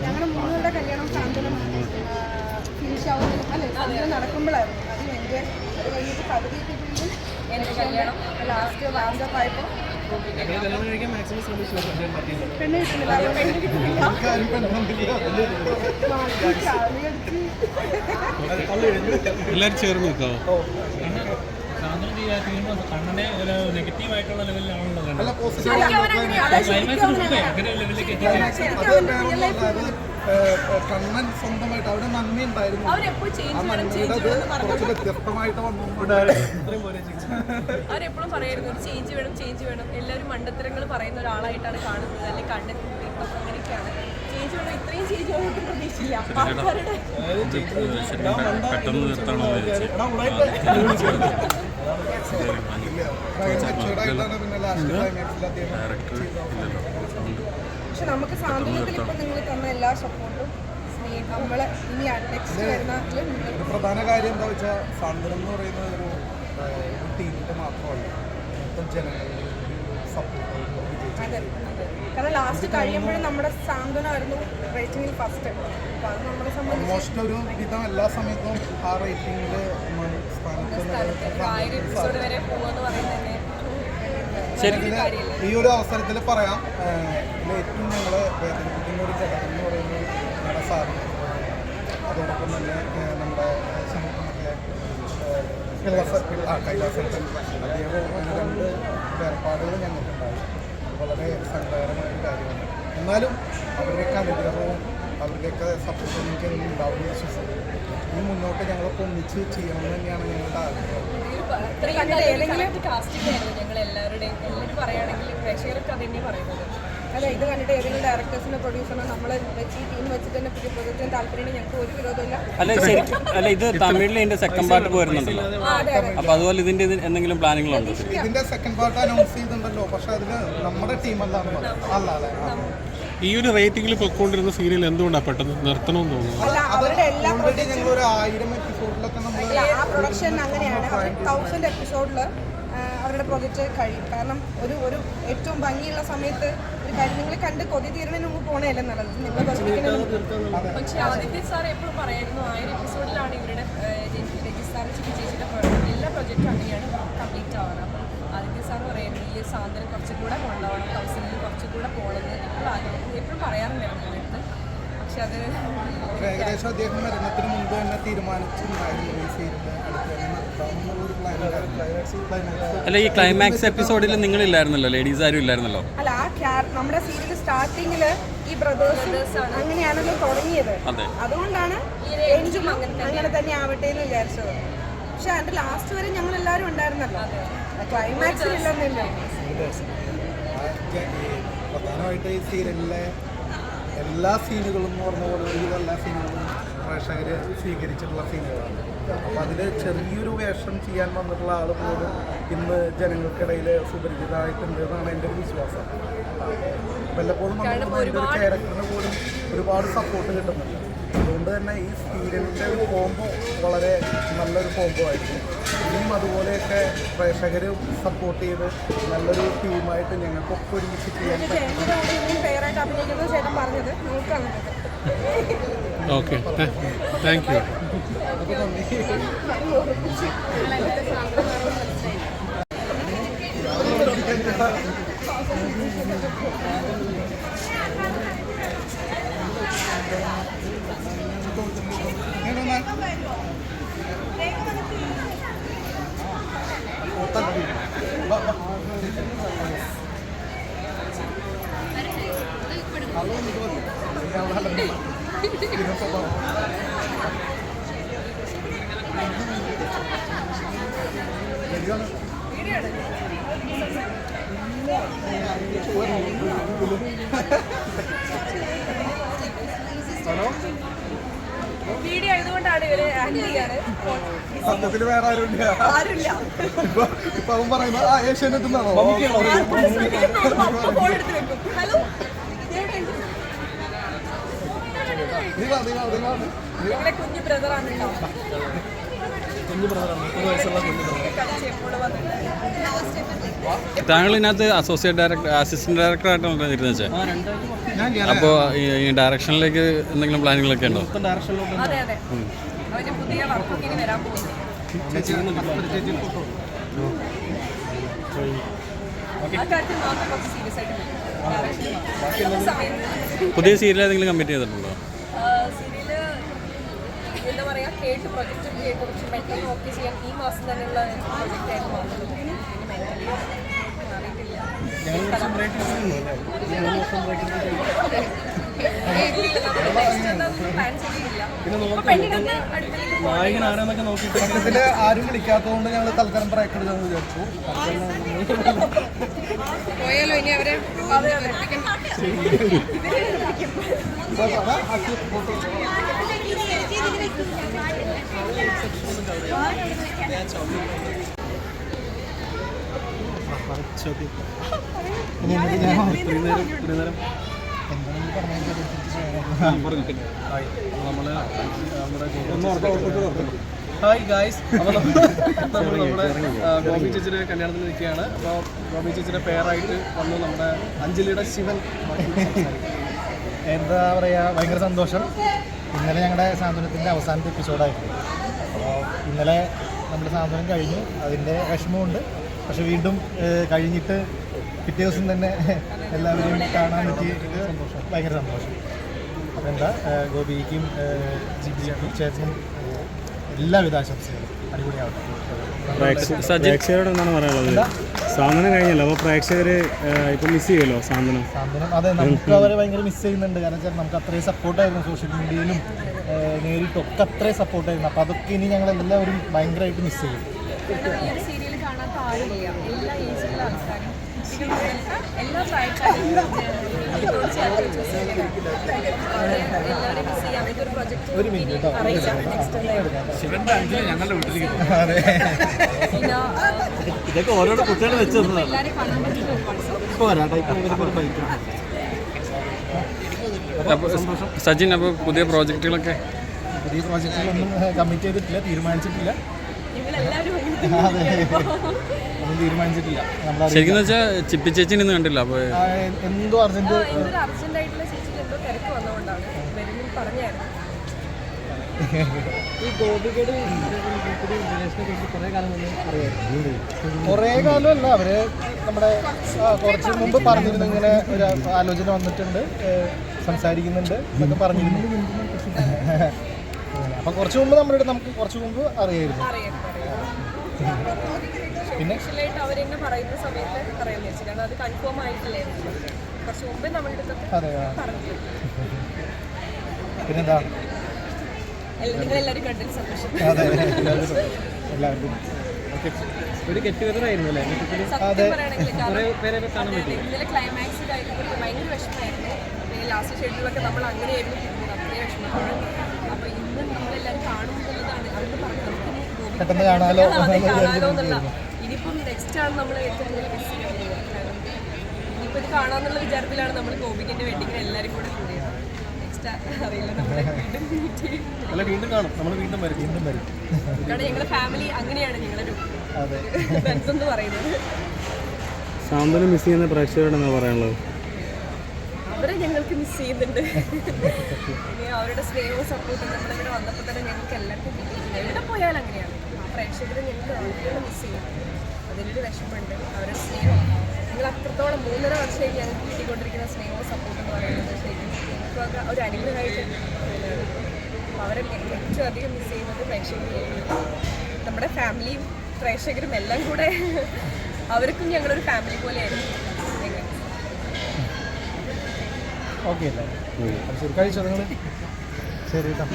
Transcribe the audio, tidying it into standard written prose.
ഞങ്ങളുടെ മൂന്നുപേരുടെ കല്യാണം സാന്ത്വനം ഫിനിഷാവുന്ന അല്ലെ സാന്ത്വനം നടക്കുമ്പോഴായിരുന്നു. അത് കഴിഞ്ഞിട്ട് പകുതി എൻ്റെ കല്യാണം ലാസ്റ്റ് വാർഡപ്പ് ആയപ്പോൾ പെണ്ണ് കിട്ടുന്നില്ല. എല്ലാവരും ചേർന്ന് നിൽക്കാവോ? കണ്ണനെ ഒരു നെഗറ്റീവായിട്ടുള്ള ലെവലിലാണല്ലോ കണ്ണൻ സ്വന്തമായിട്ട് അവിടെ നന്ദി ഉണ്ടായിരുന്നു. കുറച്ച് വ്യത്യസ്തമായിട്ട് അവരെപ്പോഴും പറയായിരുന്നു ചേഞ്ച് വേണം. എല്ലാവരും മണ്ടത്തരങ്ങൾ പറയുന്ന ഒരാളായിട്ടാണ് കാണുന്നത്. അല്ലെങ്കിൽ കണ്ടന്റ് അങ്ങനെയൊക്കെയാണ്. ചേഞ്ച് വേണം, ഇത്രയും ചേഞ്ച് വേണം പ്രതീക്ഷയില്ല. പെട്ടെന്ന് നിർത്താണോ? പക്ഷെ നമുക്ക് സാന്ത്വനത്തിൽ ഇപ്പം നിങ്ങൾ തന്ന എല്ലാ സപ്പോർട്ടും നമ്മളെ ഇനി നെക്സ്റ്റ് വരുന്ന ഒരു പ്രധാന കാര്യം എന്താ വെച്ചാൽ സാന്ത്വനം എന്ന് പറയുന്നത് ഒരു ടീമിന്റെ മാത്രമല്ല, ജനങ്ങളുടെ സപ്പോർട്ട്. കാരണം ലാസ്റ്റ് കഴിയുമ്പോഴും നമ്മുടെ സാന്ത്വനമായിരുന്നു റേറ്റിംഗിൽ ഫസ്റ്റ്. അപ്പോൾ അത് നമ്മളെ ഓൾമോസ്റ്റ് ഒരു വിധം എല്ലാ സമയത്തും ആ റേറ്റിംഗിൽ ഈ ഒരു അവസരത്തിൽ പറയാം, ഏറ്റവും ഞങ്ങളെ വേദനിപ്പിക്കുന്ന ഒരു ഘടകം എന്ന് പറയുന്നത് നമ്മുടെ സാറ്, അതോടൊപ്പം തന്നെ നമ്മുടെ കൈലാസേട്ടൻ, അദ്ദേഹം രണ്ട് വേർപാടുകൾ ഞങ്ങൾക്കുണ്ടായി. വളരെ സങ്കടകരമായ ഒരു കാര്യമാണ്. എന്നാലും അവരുടെയൊക്കെ അനുഗ്രഹവും അവരുടെയൊക്കെ സപ്പോർട്ടും എനിക്ക് ഉണ്ടാവുമെന്ന് വിശ്വസിക്കുന്നു. ഇനി മുന്നോട്ട് ഞങ്ങളൊക്കെ ഒന്നിച്ച് ചെയ്യണമെന്ന് തന്നെയാണ് ഞങ്ങളുടെ ആഗ്രഹം. അല്ല, ഇത് കണ്ടിട്ട് ഏതെങ്കിലും ഡയറക്ടേഴ്സിനെ പ്രൊഡ്യൂസറിനെ നമ്മളെ വെച്ച് ഈ ടീം വെച്ചിട്ട് തന്നെ പുതിയ പ്രൊജക്റ്റിന് താല്പര്യം ഞങ്ങൾക്ക് ഒരു വിരോധമില്ല. അല്ല ഇത് തമിഴിൽ ഇതിന്റെ സെക്കൻഡ് പാർട്ട് വരുന്നുണ്ടല്ലോ, അപ്പൊ അതുപോലെ ഇതിന്റെ എന്തെങ്കിലും പ്ലാനുകളുണ്ടോ? ഇതിന്റെ സെക്കൻഡ് പാർട്ട് അനൗൺസ് ചെയ്തിട്ടുണ്ടല്ലോ, പക്ഷെ അതിന് നമ്മുടെ ടീമല്ലാന്ന് അല്ലേ. ഈ ഒരു റേറ്റിംഗിൽ പൊയ്ക്കൊണ്ടിരുന്ന സീരിയൽ എന്തുകൊണ്ടാണ് പെട്ടെന്ന് നിർത്തണമെന്ന് തോന്നുന്നു? ഓൾറെഡി ഞങ്ങൾ ഒരു 1000 എപ്പിസോഡിലൊക്കെ നമ്മൾ ആ പ്രൊഡക്ഷൻ അങ്ങനെയാണ്. 1000 എപ്പിസോഡിൽ അവരുടെ പ്രൊജക്റ്റ് കഴിയും. കാരണം ഒരു ഏറ്റവും ഭംഗിയുള്ള സമയത്ത് ഒരു കാര്യം നിങ്ങൾ കണ്ട് കൊതി തീരണതിന് മുമ്പ് പോകണമല്ലേ നല്ലത്. നിങ്ങൾ പക്ഷേ ആദിത്യ സാർ എപ്പോഴും പറയായിരുന്നു 1000 എപ്പിസോഡിലാണ് ഇവരുടെ രജിസ്ഥാന ചേച്ചിയുടെ എല്ലാ പ്രൊജക്റ്റും അങ്ങനെയാണ് കംപ്ലീറ്റ് ആവുന്നത്. അപ്പം ആദിത്യ സാർ പറയുന്നത് ഈ സാന്ത്വനം കുറച്ചും കൂടെ കൊണ്ടുപോകണം, 1000 കുറച്ചും കൂടെ പോകണമെന്ന് എപ്പോഴും പറയാറുണ്ടായിരുന്നു എൻ്റെ അടുത്ത്. പക്ഷെ അത് ഏകദേശം അദ്ദേഹം മരണത്തിന് മുമ്പ് തന്നെ തീരുമാനിച്ചിട്ടുണ്ടായിരുന്നു ഈ സീരിയലിന്റെ അടുത്ത് ഒരു അല്ല, ഈ ക്ലൈമാക്സ് എപ്പിസോഡിൽ നിങ്ങളില്ലായിരുന്നല്ലോ, ലേഡീസ് ആരും ഇല്ലായിരുന്നല്ലോ. അല്ല, നമ്മുടെ സീരിയൽ സ്റ്റാർട്ടിങ്ങിൽ ഈ ബ്രദേഴ്സ് അങ്ങനെയാണല്ലോ തുടങ്ങിയത്. അതുകൊണ്ടാണ് അങ്ങനെ തന്നെ ആവട്ടെ എന്ന് വിചാരിച്ചത്. പക്ഷെ അതിന്റെ ലാസ്റ്റ് വരെ ഞങ്ങൾ എല്ലാവരും ഉണ്ടായിരുന്നല്ലോ, ക്ലൈമാക്സിൽ ഇല്ലെന്നില്ല. പ്രധാനമായിട്ട് ഈ സീരിയലിലെ എല്ലാ സീനുകളും എന്ന് പറഞ്ഞ പോലെ ഒരുവിധം എല്ലാ സീനുകളും പ്രേക്ഷകർ സ്വീകരിച്ചിട്ടുള്ള സീനുകളാണ്. അപ്പോൾ അതിൽ ചെറിയൊരു വേഷം ചെയ്യാൻ വന്നിട്ടുള്ള ആൾ പോലും ഇന്ന് ജനങ്ങൾക്കിടയിൽ സുപരിചിതമായിട്ടുണ്ട് എന്നാണ് എൻ്റെ ഒരു വിശ്വാസം. വല്ലപ്പോഴും വന്നിട്ടുള്ള എൻ്റെ ഒരു ക്യാരക്ടറിന് പോലും ഒരുപാട് സപ്പോർട്ട് കിട്ടുന്നുണ്ട്. അതുകൊണ്ട് തന്നെ ഈ സീരിയലിൻ്റെ ഒരു കോംബോ വളരെ നല്ലൊരു കോംബോ ആയിരുന്നു. ഇനിയും അതുപോലെയൊക്കെ പ്രേക്ഷകർ സപ്പോർട്ട് ചെയ്ത് നല്ലൊരു ടീമായിട്ട് ഞങ്ങൾക്കൊക്കെ ഒരുമിച്ച് ചെയ്യാൻ പറ്റും. Okay, thank you. വീഡിയോ ആയതുകൊണ്ടാണ് ഇവര് ഹാൻഡിൽ ചെയ്യാറ്. സത്യത്തിൽ വേറെ ആരുമില്ല. ഇപ്പൊ അവൻ പറയുന്നത് ഏഷ്യാനെറ്റ് നിന്നാണോ? കുഞ്ഞു ബ്രദറാണ്. കുഞ്ഞു ബ്രദറാണ്, 30 വയസ്സുള്ള കുഞ്ഞു ബ്രദർ. കളിച്ച് എപ്പോഴും വന്നിട്ട് താങ്കൾ ഇതിനകത്ത് അസോസിയേറ്റ് ഡയറക്ടർ, അസിസ്റ്റന്റ് ഡയറക്ടറായിട്ടാണ് ഇരുന്നത് വെച്ചാൽ. അപ്പോൾ ഈ ഡയറക്ഷനിലേക്ക് എന്തെങ്കിലും പ്ലാനുകളൊക്കെ ഉണ്ടോ? ഡയറക്ഷനിലോട്ട് അതെ അതെ അവര് പുതിയ വർക്കൊക്കെ ഇനി വരാൻ പോകുന്നു. ആ കാര്യത്തിൽ മാത്രം കുറച്ച് സീരിയസ് ആയിട്ട് ഡയറക്ഷൻ സമയത്ത് പുതിയ സീരിയൽ ഏതെങ്കിലും കമ്മിറ്റ് ചെയ്തിട്ടുണ്ടോ? സീരിയല് എന്താ പറയുക, കേട്ട് പ്രൊജക്റ്റ് കേട്ടു, പക്ഷെ മെന്റലി ഓക്കെ ചെയ്യാൻ ഈ മാസം തന്നെയുള്ള പ്രൊജക്റ്റ് ആയിരുന്നു വന്നത്. പിന്നെ മെന്റലി നായകൻ ആരാന്നൊക്കെ നോക്കിയിട്ട് ഇതില് ആരും വിളിക്കാത്തതുകൊണ്ട് ഞങ്ങൾ തൽക്കാലം ബ്രേക്ക് എടുക്കാന്ന് വിചാരിച്ചു. പോയാലോ ഇനി അവരെ ഹായ് ഗായ്സ്, അപ്പോൾ നമ്മൾ നമ്മുടെ ഗോപി ചേച്ചിയുടെ കല്യാണത്തിന് നിൽക്കുകയാണ്. അപ്പോൾ ഗോപി ചേച്ചിയുടെ പേരായിട്ട് വന്നു നമ്മുടെ അഞ്ജലിയുടെ ശിവൻ. എന്താ പറയുക, ഭയങ്കര സന്തോഷം. ഇന്നലെ ഞങ്ങളുടെ സാന്ത്വനത്തിൻ്റെ അവസാനത്തെ എപ്പിസോഡായിരുന്നു. അപ്പോൾ ഇന്നലെ നമ്മുടെ സാന്ത്വനം കഴിഞ്ഞു, അതിൻ്റെ വിഷമമുണ്ട്. പക്ഷെ വീണ്ടും കഴിഞ്ഞിട്ട് പിറ്റേ ദിവസം തന്നെ എല്ലാവരെയും കാണാൻ പറ്റിയിട്ട് ഭയങ്കര സന്തോഷം. അപ്പോൾ എന്താ, ഗോപിക്കും ജിബിക്കും ചേച്ചനും എല്ലാവിധ ആശംസകളും. അടിപൊളിയാവട്ടെ. പ്രേക്ഷകരോട് എന്താണ് പറയാനുള്ളത്? സാന്ത്വനം കഴിഞ്ഞല്ലോ, അപ്പോൾ പ്രേക്ഷകർ ഇപ്പം മിസ് ചെയ്യുമല്ലോ സാന്ത്വനം. അതെ, നമുക്ക് അവരെ ഭയങ്കര മിസ് ചെയ്യുന്നുണ്ട്. കാരണം വെച്ചാൽ നമുക്ക് അത്രയും സപ്പോർട്ടായിരുന്നു, സോഷ്യൽ മീഡിയയിലും നേരിട്ടൊക്കെ അത്രയും സപ്പോർട്ടായിരുന്നു. അപ്പോൾ അതൊക്കെ ഇനി ഞങ്ങളെല്ലാവരും ഭയങ്കരമായിട്ട് മിസ് ചെയ്യും. ഈ ഒരു സീരിയൽ കാണാത്ത ആരുമില്ല, എല്ലാ ഏജിലുള്ള ആൾക്കാരും, എല്ലാ പ്രായക്കാരും എല്ലാവരും മിസ് ചെയ്യാം. ഇതൊരു പ്രൊജക്ട് അറിയിച്ചാണ് ഇതൊക്കെ ഓരോരോ കുട്ടികൾ വെച്ചത് എല്ലാവരും കാണാൻ പറ്റുന്ന സജിൻ, അപ്പോൾ പുതിയ പ്രോജക്റ്റുകളൊക്കെ പുതിയ പ്രോജക്റ്റുകളൊന്നും കമ്മിറ്റ് ചെയ്തിട്ടില്ല, തീരുമാനിച്ചിട്ടില്ല. നിങ്ങളെല്ലാവരും അതെ, ഒന്നും തീരുമാനിച്ചിട്ടില്ല. ശരിക്കും വെച്ചാൽ ചിപ്പി ചേച്ചിനെ ഇന്ന് കണ്ടില്ല. അപ്പോൾ എന്തോ അർജന്റ് എന്തൊരു അർജന്റായിട്ടുള്ള ചേച്ചിക്ക് എന്തോ തിരക്ക് വന്നുകൊണ്ടാണ് വരുന്നു പറഞ്ഞായിരുന്നു. കുറേ കാലമല്ല, അവര് നമ്മുടെ കുറച്ച് മുമ്പ് പറഞ്ഞിരുന്നു, ഇങ്ങനെ ഒരു ആലോചന വന്നിട്ടുണ്ട്, സംസാരിക്കുന്നുണ്ട് എന്നൊക്കെ പറഞ്ഞിരുന്നു. അപ്പം കുറച്ച് മുമ്പ് നമുക്ക് കുറച്ച് മുമ്പ് അറിയായിരുന്നു. പിന്നെ സ്പെഷ്യലായിട്ട് അവരെന്നെ പറയുന്ന സമയത്ത് പറയാൻ വെച്ചു, കാരണം അത് കൺഫേം ആയിട്ടില്ലേ, കുറച്ച് മുമ്പ് നമ്മളുടെ അടുത്തൊക്കെ അതെ, പറഞ്ഞു. പിന്നെന്താ, നിങ്ങളെല്ലാവരും കണ്ടതിൽ സന്തോഷം. അതെ, എല്ലാവർക്കും ഒരു ഗെറ്റ് ടുഗദർ ആയിരുന്നു അല്ലേ? സത്യം പറയുകയാണെങ്കിൽ ഇന്നലെ ക്ലൈമാക്സ് കഴിഞ്ഞപ്പോൾ ഭയങ്കര വിഷമമായിരുന്നു. പിന്നെ ലാസ്റ്റ് ഷെഡ്യൂളൊക്കെ നമ്മൾ അങ്ങനെയായിരുന്നു പോകുന്നത്, അത്രയും വിഷമമാണ്. അപ്പോൾ ഇന്ന് നമ്മളെല്ലാവരും കാണുമെന്നുള്ളതാണ് അവർക്ക് പറഞ്ഞത്, പെട്ടെന്ന് കാണാലോ എന്നുള്ള. ഇനിയിപ്പം നെക്സ്റ്റ് ആണ് നമ്മൾ ഏറ്റവും കൂടുതൽ മിസ് ചെയ്യാൻ പോകുക. കാരണം ഇനിയിപ്പോൾ ഇത് കാണാമെന്നുള്ള വിചാരത്തിലാണ് നമ്മൾ ഗോപികൻ്റെ വെഡിങ്ങിന് എല്ലാവരും കൂടെ കൂടിയത്. നെക്സ്റ്റ് അറിയില്ല, നമ്മളെ വീണ്ടും മീറ്റ് ചെയ്യും. അല്ല, വീണ്ടും കാണും, നമ്മൾ വീണ്ടും വരും. കാരണം ഞങ്ങളുടെ ഫാമിലി അങ്ങനെയാണ്, ഞങ്ങളൊരു ബന്ധം എന്ന് പറയുന്നത്. സാന്ത്വനം മിസ് ചെയ്യുന്ന പ്രേക്ഷകരോട് എന്താ പറയാനുള്ളത്? അവരെ ഞങ്ങൾക്ക് മിസ് ചെയ്യുന്നുണ്ട്. ഇനി അവരുടെ സ്നേഹവും സപ്പോർട്ടും നമ്മളിവിടെ വന്നപ്പോൾ തന്നെ ഞങ്ങൾക്ക് എല്ലാവർക്കും കിട്ടിയിട്ടുണ്ട്. എവിടെ പോയാലും അങ്ങനെയാണ്. ആ പ്രേക്ഷകരെ ഞങ്ങൾക്ക് വളരെ മിസ് ചെയ്യും. അതിനൊരു വിഷമമുണ്ട്. അവരുടെ സ്നേഹം നിങ്ങൾ അത്രത്തോളം 3.5 വർഷമായി ഞങ്ങൾക്ക് കിട്ടിക്കൊണ്ടിരിക്കുന്ന സ്നേഹവും സപ്പോർട്ടും എന്ന് പറയുന്നത് ശരിക്കും ഞങ്ങൾക്ക് ഒരു അനുഗ്രഹമായിട്ട് തോന്നുകയാണ്. അപ്പോൾ അവരെ ഏറ്റവും അധികം മിസ് ചെയ്യുന്നത് പ്രേക്ഷകരെയാണ്. നമ്മുടെ ഫാമിലിയും പ്രേക്ഷകരും എല്ലാം കൂടെ അവർക്കും ഞങ്ങളൊരു ഫാമിലി പോലെയായിരുന്നു. ഓക്കെ അല്ലേ? ശരി, കഴിച്ചോ നിങ്ങൾ? ശരി കേട്ടോ.